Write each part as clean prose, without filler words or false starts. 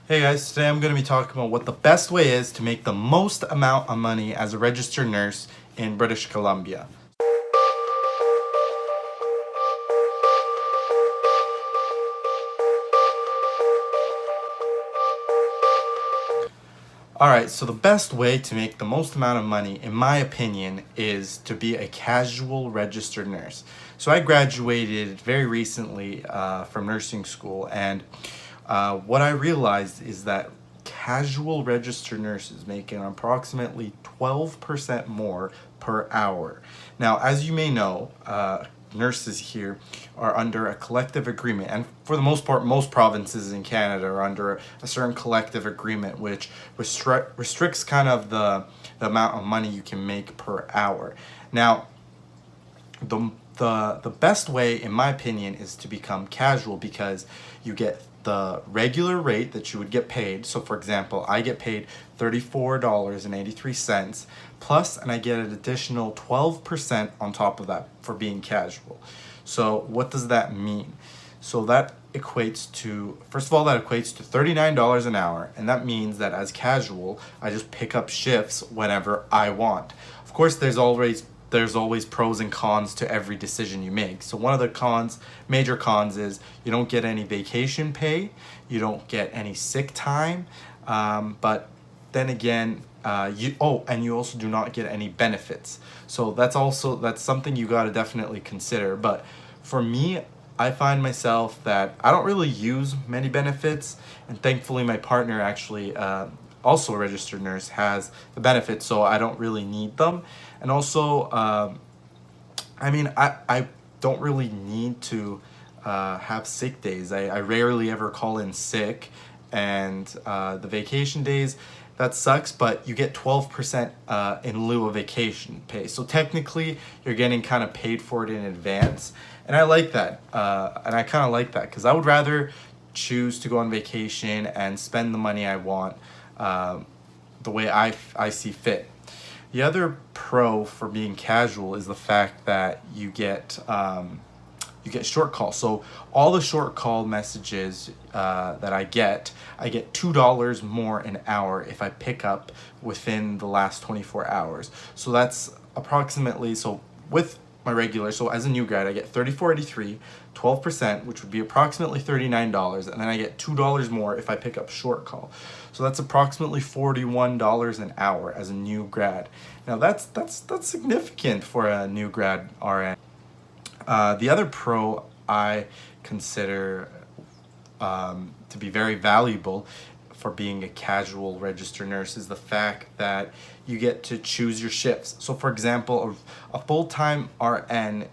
Hey guys, today I'm going to be talking about what the best way is to make the most amount of money as a registered nurse in British Columbia. Alright, so the best way to make the most amount of money, in my opinion, is to be a casual registered nurse. So I graduated very recently from nursing school, and what I realized is that casual registered nurses make approximately 12% more per hour. Now, as you may know, nurses here are under a collective agreement, and for the most part, most provinces in Canada are under a certain collective agreement which restricts kind of the amount of money you can make per hour. Now, the best way, in my opinion, is to become casual because you get the regular rate that you would get paid. So for example, I get paid $34.83 plus, and I get an additional 12% on top of that for being casual. So what does that mean? So that equates to, first of all, that equates to $39 an hour, and that means that as casual, I just pick up shifts whenever I want. Of course, there's always pros and cons to every decision you make. So one of the major cons is you don't get any vacation pay, you don't get any sick time, but then again, and you also do not get any benefits. So that's something you got to definitely consider. But for me, I find myself that I don't really use many benefits, and thankfully my partner actually also a registered nurse has the benefits, so I don't really need them. And also, I don't really need to have sick days. I rarely ever call in sick, and the vacation days, that sucks, but you get 12% in lieu of vacation pay. So technically, you're getting kind of paid for it in advance. And I like that. And I kind of like that because I would rather choose to go on vacation and spend the money I want the way I see fit. The other pro for being casual is the fact that you get short calls. So all the short call messages that I get $2 more an hour if I pick up within the last 24 hours. So that's approximately, so with my regular, so as a new grad, I get $34.83, 12%, which would be approximately $39, and then I get $2 more if I pick up short call. So that's approximately $41 an hour as a new grad. Now that's significant for a new grad RN. The other pro I consider to be very valuable for being a casual registered nurse is the fact that you get to choose your shifts. So for example, a full-time RN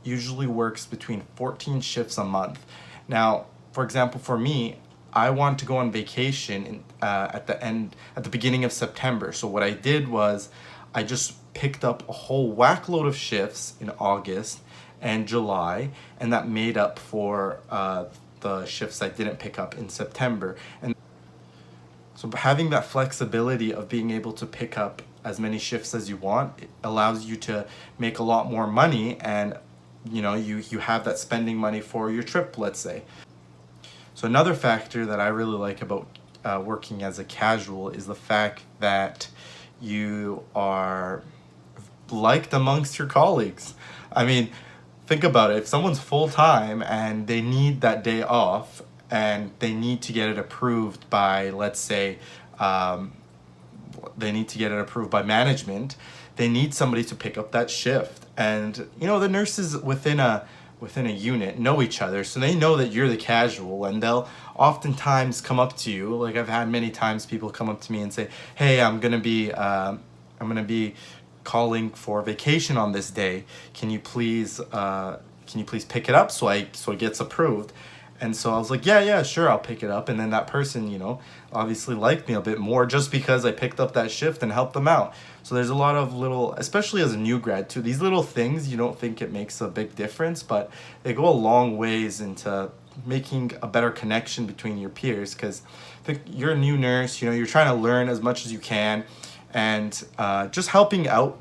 usually works between 14 shifts a month. Now, for example, for me, I want to go on vacation at the beginning of September. So what I did was I just picked up a whole whack load of shifts in August and July, and that made up for the shifts I didn't pick up in September. And so having that flexibility of being able to pick up as many shifts as you want, it allows you to make a lot more money, and you have that spending money for your trip, let's say. So another factor that I really like about working as a casual is the fact that you are liked amongst your colleagues. I mean, think about it. If someone's full-time and they need that day off and they need to get it approved by, let's say, they need to get it approved by management, they need somebody to pick up that shift. And, the nurses within a unit know each other, so they know that you're the casual, and they'll oftentimes come up to you. Like, I've had many times people come up to me and say, hey, I'm gonna be calling for vacation on this day. Can you please pick it up so it gets approved? And so I was like, yeah, sure, I'll pick it up. And then that person, obviously liked me a bit more just because I picked up that shift and helped them out. So there's a lot of little, especially as a new grad too, these little things, you don't think it makes a big difference, but they go a long ways into making a better connection between your peers. Because you're a new nurse, you're trying to learn as much as you can, and just helping out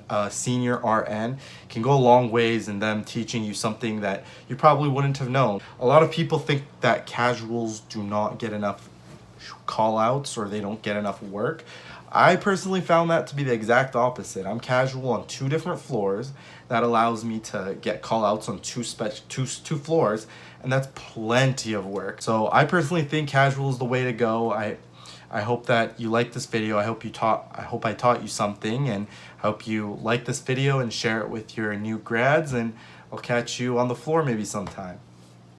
a senior RN can go a long ways in them teaching you something that you probably wouldn't have known. A lot of people think that casuals do not get enough call outs or they don't get enough work. I personally found that to be the exact opposite. I'm casual on 2 different floors. That allows me to get call outs on two floors, and that's plenty of work. So I personally think casual is the way to go. I hope that you like this video. I hope I taught you something, and I hope you like this video and share it with your new grads, and I'll catch you on the floor maybe sometime.